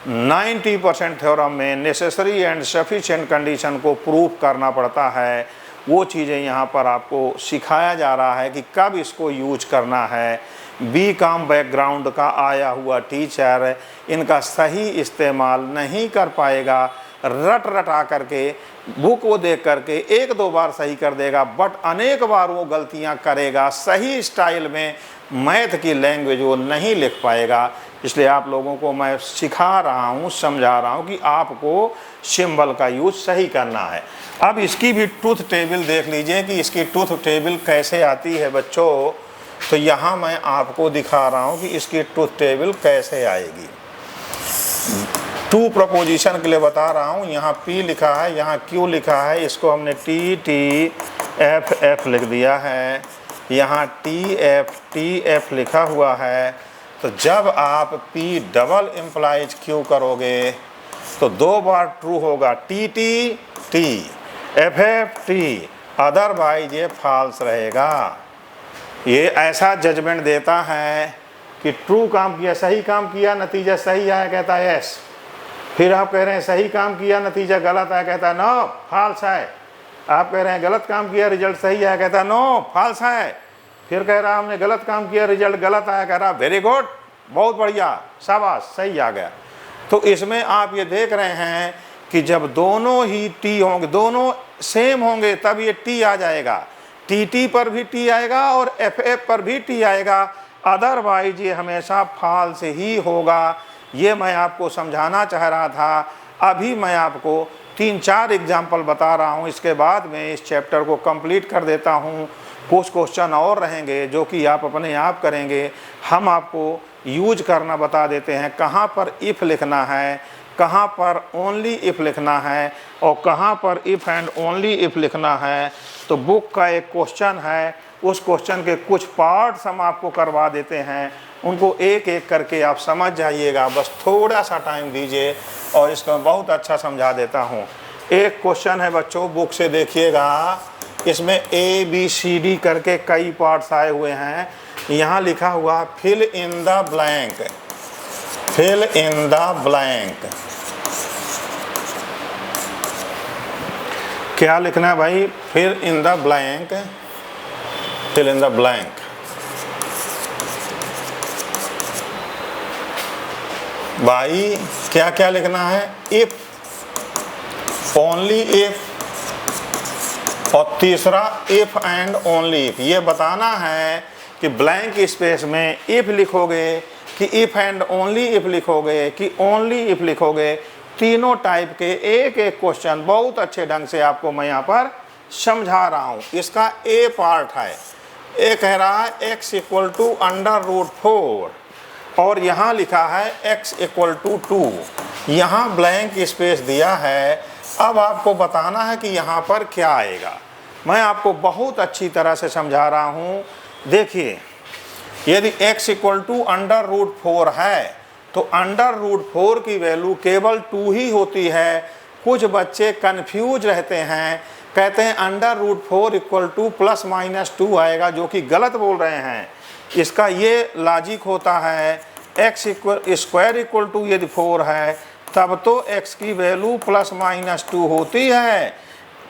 90% थ्योरम में नेसेसरी एंड सफिशिएंट कंडीशन को प्रूफ करना पड़ता है। वो चीज़ें यहाँ पर आपको सिखाया जा रहा है कि कब इसको यूज करना है। BCom बैकग्राउंड का आया हुआ टीचर इनका सही इस्तेमाल नहीं कर पाएगा, रट रटा करके बुक को देख करके एक दो बार सही कर देगा, बट अनेक बार वो गलतियां करेगा, सही स्टाइल में मैथ की लैंग्वेज वो नहीं लिख पाएगा। इसलिए आप लोगों को मैं सिखा रहा हूँ, समझा रहा हूँ कि आपको सिंबल का यूज सही करना है। अब इसकी भी ट्रूथ टेबल देख लीजिए कि इसकी ट्रूथ टेबल कैसे आती है बच्चों। तो यहाँ मैं आपको दिखा रहा हूँ कि इसकी ट्रूथ टेबल कैसे आएगी। टू प्रपोजिशन के लिए बता रहा हूँ। यहाँ P लिखा है, यहाँ Q लिखा है, इसको हमने T F लिख दिया है। यहाँ TF लिखा हुआ है। तो जब आप P डबल इम्प्लाइज Q करोगे तो दो बार ट्रू होगा, T FF अदरवाइज ये फॉल्स रहेगा। ये ऐसा जजमेंट देता है कि ट्रू काम किया, सही काम किया, नतीजा सही आया, कहता है यस। फिर आप कह रहे हैं सही काम किया, नतीजा गलत आया, कहता है नो फॉल्स है। आप कह रहे हैं गलत काम किया, रिजल्ट सही आया, कहता है नो फॉल्स है। फिर कह रहा हमने गलत काम किया, रिजल्ट गलत आया, कह रहा वेरी गुड, बहुत बढ़िया, शाबाश, सही आ गया। तो इसमें आप ये देख रहे हैं कि जब दोनों ही टी होंगे, दोनों सेम होंगे, तब ये टी आ जाएगा। टी पर भी टी आएगा और एफ पर भी टी आएगा, अदरवाइज ये हमेशा फॉल्स ही होगा। ये मैं आपको समझाना चाह रहा था। अभी मैं आपको 3-4 एग्जाम्पल बता रहा हूँ, इसके बाद मैं इस चैप्टर को कंप्लीट कर देता हूँ। कुछ क्वेश्चन और रहेंगे जो कि आप अपने आप करेंगे। हम आपको यूज करना बता देते हैं, कहाँ पर इफ़ लिखना है, कहाँ पर ओनली इफ़ लिखना है और कहाँ पर इफ़ एंड ओनली इफ़ लिखना है। तो बुक का एक क्वेश्चन है, उस क्वेश्चन के कुछ पार्ट्स हम आपको करवा देते हैं, उनको एक एक करके आप समझ जाइएगा। बस थोड़ा सा टाइम दीजिए और इसको मैं बहुत अच्छा समझा देता हूँ। एक क्वेश्चन है बच्चों, बुक से देखिएगा, इसमें ABCD करके कई पार्ट्स आए हुए हैं। यहाँ लिखा हुआ fill in the blank, fill in the blank. क्या लिखना है भाई? Fill in the blank, fill in the blank. भाई क्या क्या लिखना है? इफ, ओनली इफ, और तीसरा इफ एंड ओनली इफ। ये बताना है कि ब्लैंक स्पेस में इफ लिखोगे कि इफ एंड ओनली इफ लिखोगे कि ओनली इफ लिखोगे। तीनों टाइप के एक एक क्वेश्चन बहुत अच्छे ढंग से आपको मैं यहाँ पर समझा रहा हूँ। इसका ए पार्ट है, ए कह रहा है x इक्वल टू √4 और यहाँ लिखा है x इक्वल टू 2। यहाँ ब्लैंक स्पेस दिया है। अब आपको बताना है कि यहाँ पर क्या आएगा। मैं आपको बहुत अच्छी तरह से समझा रहा हूँ। देखिए, यदि x इक्वल टू √4 है तो √4 की वैल्यू केवल 2 ही होती है। कुछ बच्चे कंफ्यूज रहते हैं, कहते हैं √4 इक्वल टू ±2 आएगा, जो कि गलत बोल रहे हैं। इसका ये लॉजिक होता है, x स्क्वायर इक्वल टू यदि 4 है तब तो x की वैल्यू ±2 होती है,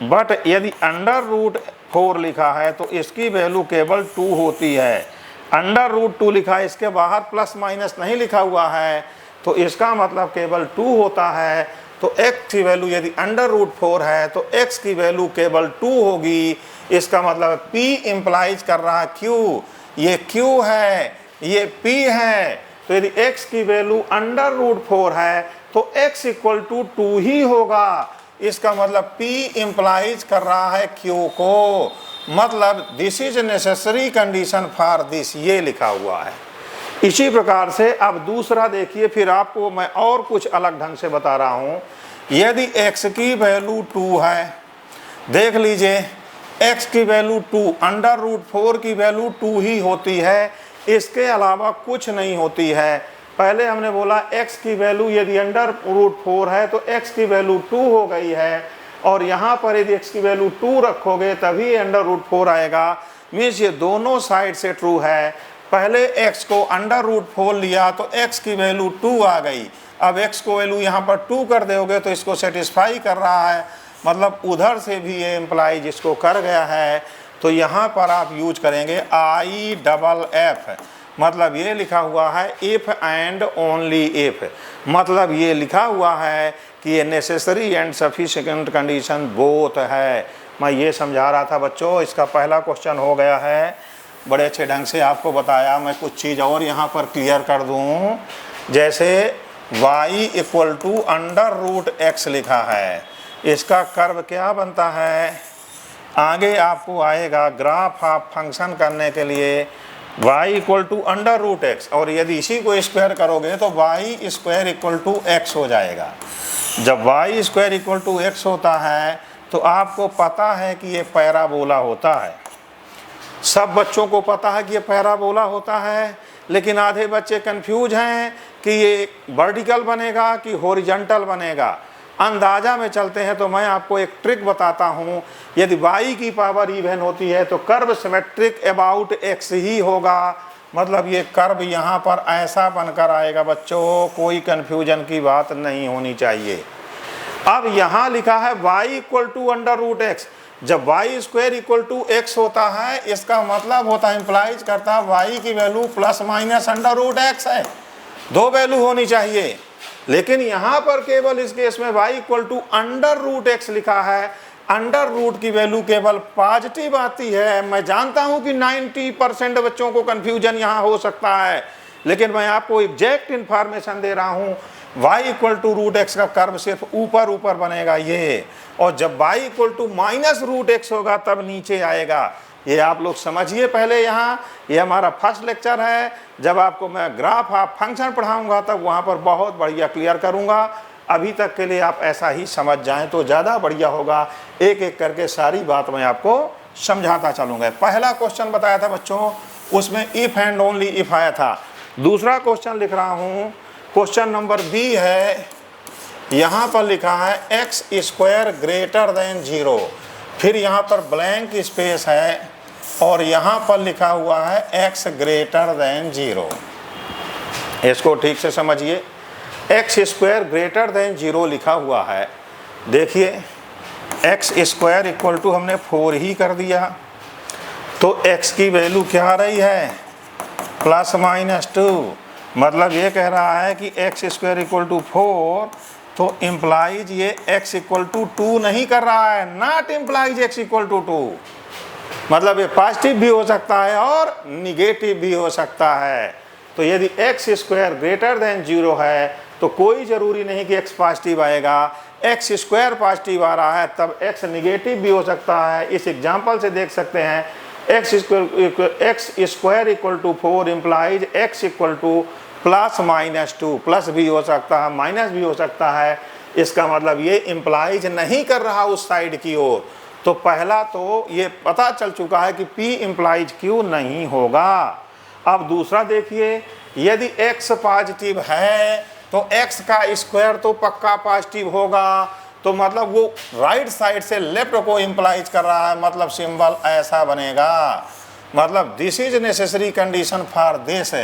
बट यदि √4 लिखा है तो इसकी वैल्यू केवल 2 होती है। √2 लिखा है, इसके बाहर प्लस माइनस नहीं लिखा हुआ है, तो इसका मतलब केवल 2 होता है। तो x की वैल्यू यदि √4 है तो x की वैल्यू केवल 2 होगी। इसका मतलब P इम्प्लाइज कर रहा है Q, ये Q है, ये P है। तो यदि x की वैल्यू √4 है तो x इक्वल टू 2 ही होगा। इसका मतलब P इम्प्लाइज कर रहा है Q को, मतलब this is necessary condition for this, ये लिखा हुआ है। इसी प्रकार से अब दूसरा देखिए, फिर आपको मैं और कुछ अलग ढंग से बता रहा हूँ। यदि x की वैल्यू 2 है, देख लीजिए x की वैल्यू 2, √4 की वैल्यू 2 ही होती है, इसके अलावा कुछ नहीं होती है। पहले हमने बोला x की वैल्यू यदि √4 है तो x की वैल्यू 2 हो गई है, और यहाँ पर यदि x की वैल्यू 2 रखोगे तभी √4 आएगा। मीन्स ये दोनों साइड से ट्रू है। पहले x को √4 लिया तो x की वैल्यू 2 आ गई, अब x को वैल्यू यहाँ पर 2 कर दोगे तो इसको सेटिस्फाई कर रहा है, मतलब उधर से भी ये इम्प्लाई जिसको कर गया है। तो यहाँ पर आप यूज करेंगे IFF, मतलब ये लिखा हुआ है इफ़ एंड ओनली इफ़, मतलब ये लिखा हुआ है कि ये necessary and sufficient condition both है। मैं ये समझा रहा था बच्चों, इसका पहला क्वेश्चन हो गया है, बड़े अच्छे ढंग से आपको बताया। मैं कुछ चीज़ और यहाँ पर क्लियर कर दूँ, जैसे y इक्वल टू √x लिखा है, इसका कर्व क्या बनता है, आगे आपको आएगा ग्राफ ऑफ फंक्शन करने के लिए y इक्वल टू √x, और यदि इसी को स्क्वायर करोगे तो y square equal to x हो जाएगा। जब y square equal to x होता है तो आपको पता है कि ये पैराबोला होता है। सब बच्चों को पता है कि ये पैराबोला होता है, लेकिन आधे बच्चे कंफ्यूज हैं कि ये वर्टिकल बनेगा कि हॉरिजॉन्टल बनेगा। अंदाज़ा में चलते हैं तो मैं आपको एक ट्रिक बताता हूँ। यदि y की पावर इवन होती है तो कर्व सिमेट्रिक अबाउट x ही होगा, मतलब ये कर्व यहाँ पर ऐसा बनकर आएगा बच्चों, कोई कन्फ्यूजन की बात नहीं होनी चाहिए। अब यहाँ लिखा है y इक्वल टू √x, जब y square equal to x होता है, इसका मतलब होता है, इंप्लाइज करता है y की वैल्यू प्लस माइनस √x है, दो वैल्यू होनी चाहिए। लेकिन यहाँ पर केवल इस केस में y इक्वल टू √x लिखा है, अंडर रूट की वैल्यू केवल पॉजिटिव आती है। मैं जानता हूँ कि 90% बच्चों को कन्फ्यूजन यहाँ हो सकता है, लेकिन मैं आपको एग्जैक्ट इन्फॉर्मेशन दे रहा हूँ। y इक्वल टू √x का कर्व सिर्फ ऊपर ऊपर बनेगा ये, और जब y इक्वल टू -√x होगा तब नीचे आएगा। ये आप लोग समझिए पहले। यहाँ ये हमारा फर्स्ट लेक्चर है, जब आपको मैं ग्राफ ऑफ फंक्शन पढ़ाऊँगा तब वहाँ पर बहुत बढ़िया क्लियर करूँगा। अभी तक के लिए आप ऐसा ही समझ जाएं तो ज़्यादा बढ़िया होगा। एक एक करके सारी बात मैं आपको समझाता चलूँगा। पहला क्वेश्चन बताया था बच्चों, उसमें इफ़ एंड ओनली इफ़ आया था। दूसरा क्वेश्चन लिख रहा हूँ, क्वेश्चन नंबर बी है, यहाँ पर लिखा है x स्क्वायर ग्रेटर देन 0, फिर यहाँ पर ब्लैंक स्पेस है और यहाँ पर लिखा हुआ है x ग्रेटर देन 0। इसको ठीक से समझिए, x स्क्वायर ग्रेटर देन 0 लिखा हुआ है। देखिए x स्क्वायर इक्वल टू हमने 4 ही कर दिया, तो x की वैल्यू क्या आ रही है, +-2, मतलब ये कह रहा है कि x स्क्वायर इक्वल टू 4, तो इम्प्लाइज ये x इक्वल टू 2 नहीं कर रहा है, not implies x equal to 2, मतलब ये पॉजिटिव भी हो सकता है और निगेटिव भी हो सकता है। तो यदि x स्क्वायर ग्रेटर देन 0 है तो कोई ज़रूरी नहीं कि x पॉजिटिव आएगा, x स्क्वायर पॉजिटिव आ रहा है तब x निगेटिव भी हो सकता है। इस एग्जाम्पल से देख सकते हैं, x square equal to 4 implies x equal to +-2, plus भी हो सकता है माइनस भी हो सकता है। इसका मतलब ये इम्प्लाइज नहीं कर रहा उस साइड की ओर। तो पहला तो ये पता चल चुका है कि P इम्प्लाइज Q नहीं होगा। अब दूसरा देखिए, यदि x पॉजिटिव है तो x का स्क्वायर तो पक्का पॉजिटिव होगा, तो मतलब वो राइट साइड से लेफ्ट को इम्प्लाइज कर रहा है, मतलब सिंबल ऐसा बनेगा, मतलब this is necessary condition for this.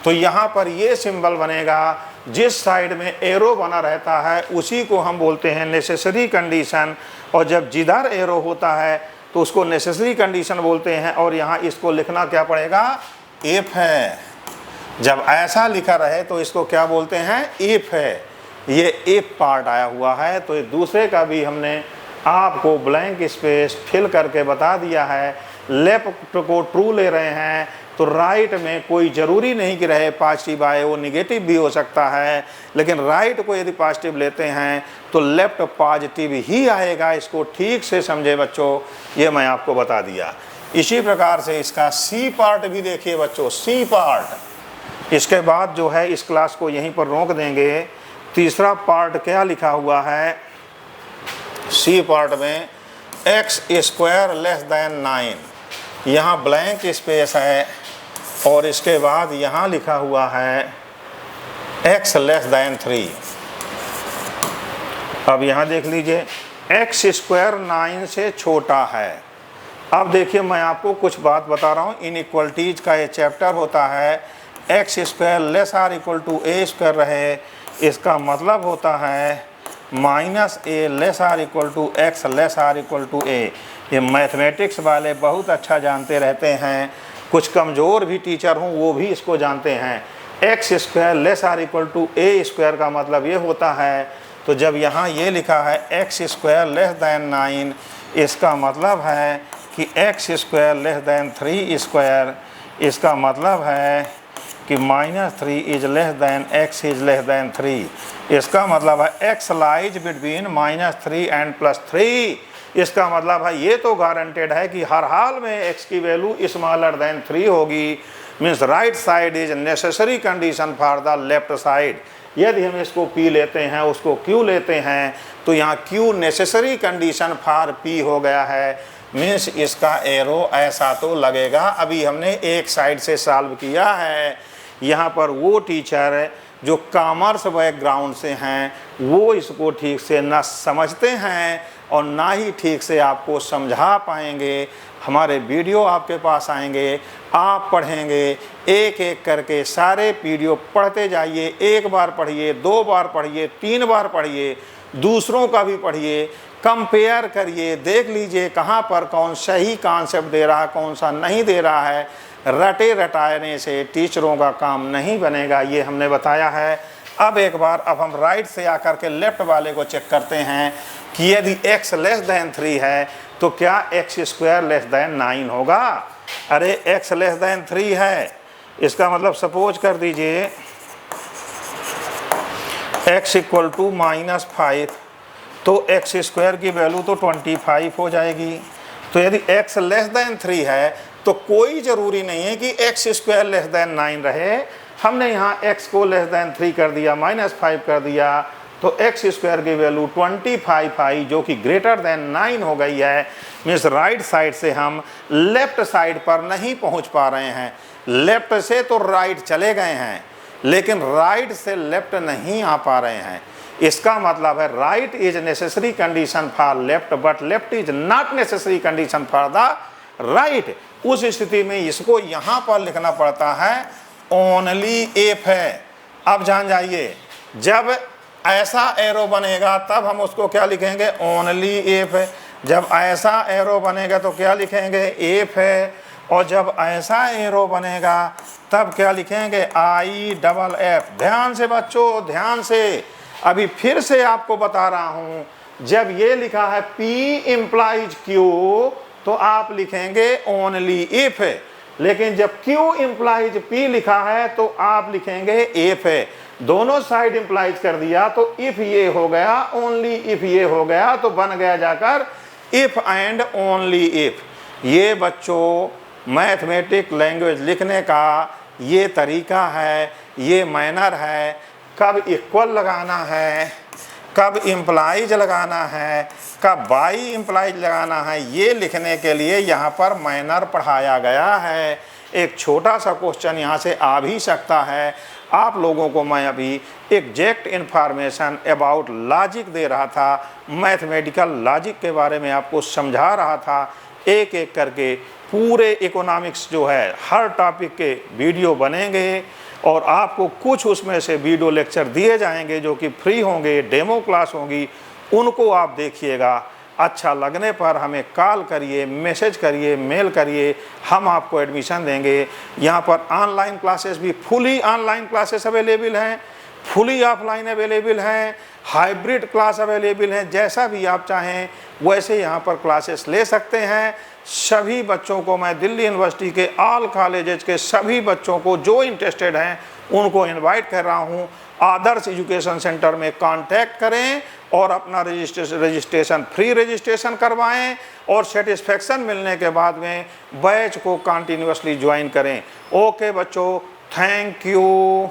तो यहाँ पर ये सिंबल बनेगा, जिस साइड में एरो बना रहता है उसी को हम बोलते हैं नेसेसरी कंडीशन, और जब जिधर एरो होता है तो उसको नेसेसरी कंडीशन बोलते हैं। और यहाँ इसको लिखना क्या पड़ेगा, इफ है। जब ऐसा लिखा रहे तो इसको क्या बोलते हैं, इफ है। ये इफ पार्ट आया हुआ है, तो ये दूसरे का भी हमने आपको ब्लैंक स्पेस फिल करके बता दिया है। लेफ्ट को ट्रू ले रहे हैं तो राइट में कोई ज़रूरी नहीं कि रहे पॉजिटिव आए, वो निगेटिव भी हो सकता है, लेकिन राइट को यदि पॉजिटिव लेते हैं तो लेफ्ट पॉजिटिव ही आएगा। इसको ठीक से समझे बच्चों, ये मैं आपको बता दिया। इसी प्रकार से इसका सी पार्ट भी देखिए बच्चों, सी पार्ट। इसके बाद जो है इस क्लास को यहीं पर रोक देंगे। तीसरा पार्ट क्या लिखा हुआ है, सी पार्ट में x स्क्वायर लेस देन 9, यहाँ ब्लैंक स्पेस है और इसके बाद यहाँ लिखा हुआ है x लेस देन 3। अब यहाँ देख लीजिए, x स्क्वायर 9 से छोटा है। अब देखिए मैं आपको कुछ बात बता रहा हूँ, इनइक्वलिटीज का ये चैप्टर होता है। x square less or equal to a square रहे, इसका मतलब होता है -a less or equal to x less or equal to a। ये मैथमेटिक्स वाले बहुत अच्छा जानते रहते हैं कुछ कमज़ोर भी टीचर हों वो भी इसको जानते हैं। X square less or equal to A square का मतलब ये होता है, तो जब यहाँ ये लिखा है एक्स स्क्वायर लेस दैन 9, इसका मतलब है कि x square less than 3 square, इसका मतलब है कि -3 is less than x is less than 3, इसका मतलब है एक्स लाइज बिटवीन -3 एंड +3, इसका मतलब है ये तो गारंटेड है कि हर हाल में एक्स की वैल्यू स्मॉलर दैन 3 होगी। Means right side is necessary condition for the left side. यदि हम इसको P लेते हैं उसको Q लेते हैं तो यहाँ Q necessary condition for P हो गया है। मीन्स इसका एरो ऐसा तो लगेगा। अभी हमने एक साइड से सॉल्व किया है। यहाँ पर वो टीचर जो कॉमर्स बैकग्राउंड से हैं वो इसको ठीक से ना समझते हैं और ना ही ठीक से आपको समझा पाएंगे। हमारे वीडियो आपके पास आएंगे, आप पढ़ेंगे, एक एक करके सारे वीडियो पढ़ते जाइए। एक बार पढ़िए, 2 बार पढ़िए, 3 बार पढ़िए, दूसरों का भी पढ़िए, कंपेयर करिए, देख लीजिए कहाँ पर कौन सही कॉन्सेप्ट दे रहा है, कौन सा नहीं दे रहा है। रटे रटाने से टीचरों का काम नहीं बनेगा, ये हमने बताया है। अब हम राइट से आकर के लेफ्ट वाले को चेक करते हैं कि यदि x लेस दैन 3 है तो क्या एक्स स्क्वायर लेस दैन 9 होगा। अरे x लेस दैन 3 है, इसका मतलब सपोज कर दीजिए x इक्वल टू -5, तो एक्स स्क्वायर की वैल्यू तो 25 हो जाएगी। तो यदि x लेस दैन 3 है तो कोई ज़रूरी नहीं है कि एक्स स्क्वायर लेस दैन 9 रहे। हमने यहाँ x को लेस दैन 3 कर दिया, -5 कर दिया, तो एक्स स्क्वायर की वैल्यू 25 आई जो कि ग्रेटर दैन 9 हो गई है। मीन्स राइट साइड से हम लेफ्ट साइड पर नहीं पहुँच पा रहे हैं। लेफ्ट से तो राइट चले गए हैं लेकिन राइट से लेफ्ट नहीं आ पा रहे हैं। इसका मतलब है right is necessary condition for left but left is not necessary condition for the right. उस स्थिति में इसको यहाँ पर लिखना पड़ता है ओनली इफ है। अब जान जाइए, जब ऐसा एरो बनेगा तब हम उसको क्या लिखेंगे, ओनली इफ। जब ऐसा एरो बनेगा तो क्या लिखेंगे, इफ है। और जब ऐसा एरो बनेगा तब क्या लिखेंगे, IFF। ध्यान से बच्चों, ध्यान से, अभी फिर से आपको बता रहा हूँ, जब ये लिखा है P इम्प्लाइज Q तो आप लिखेंगे ओनली इफ। लेकिन जब Q इम्प्लाइज P लिखा है तो आप लिखेंगे इफ है। दोनों साइड इम्प्लाइज कर दिया तो इफ ये हो गया, ओनली इफ ये हो गया, तो बन गया जाकर इफ एंड ओनली इफ। ये बच्चों मैथमेटिक लैंग्वेज लिखने का ये तरीका है, ये मैनर है। कब इक्वल लगाना है, कब इम्प्लाइज लगाना है, कब बाई इम्प्लाइज लगाना है, ये लिखने के लिए यहाँ पर मैनर पढ़ाया गया है। एक छोटा सा क्वेश्चन यहाँ से आ भी सकता है। आप लोगों को मैं अभी एग्जैक्ट इन्फॉर्मेशन अबाउट लॉजिक दे रहा था, मैथमेटिकल लॉजिक के बारे में आपको समझा रहा था। एक एक करके पूरे इकोनॉमिक्स जो है हर टॉपिक के वीडियो बनेंगे और आपको कुछ उसमें से वीडियो लेक्चर दिए जाएंगे जो कि फ्री होंगे, डेमो क्लास होंगी, उनको आप देखिएगा। अच्छा लगने पर हमें कॉल करिए, मैसेज करिए, मेल करिए, हम आपको एडमिशन देंगे। यहाँ पर ऑनलाइन क्लासेस भी, फुली ऑनलाइन क्लासेस अवेलेबल हैं, फुली ऑफलाइन अवेलेबल हैं, हाइब्रिड क्लास अवेलेबल हैं। जैसा भी आप चाहें वैसे यहाँ पर क्लासेस ले सकते हैं। सभी बच्चों को मैं दिल्ली यूनिवर्सिटी के ऑल कॉलेजेस के सभी बच्चों को जो इंटरेस्टेड हैं उनको इनवाइट कर रहा हूँ। आदर्श एजुकेशन सेंटर में कांटेक्ट करें और अपना रजिस्ट्रेशन फ्री रजिस्ट्रेशन करवाएं और सेटिस्फेक्शन मिलने के बाद में बैच को कंटिन्यूअसली ज्वाइन करें। ओके बच्चों, थैंक यू।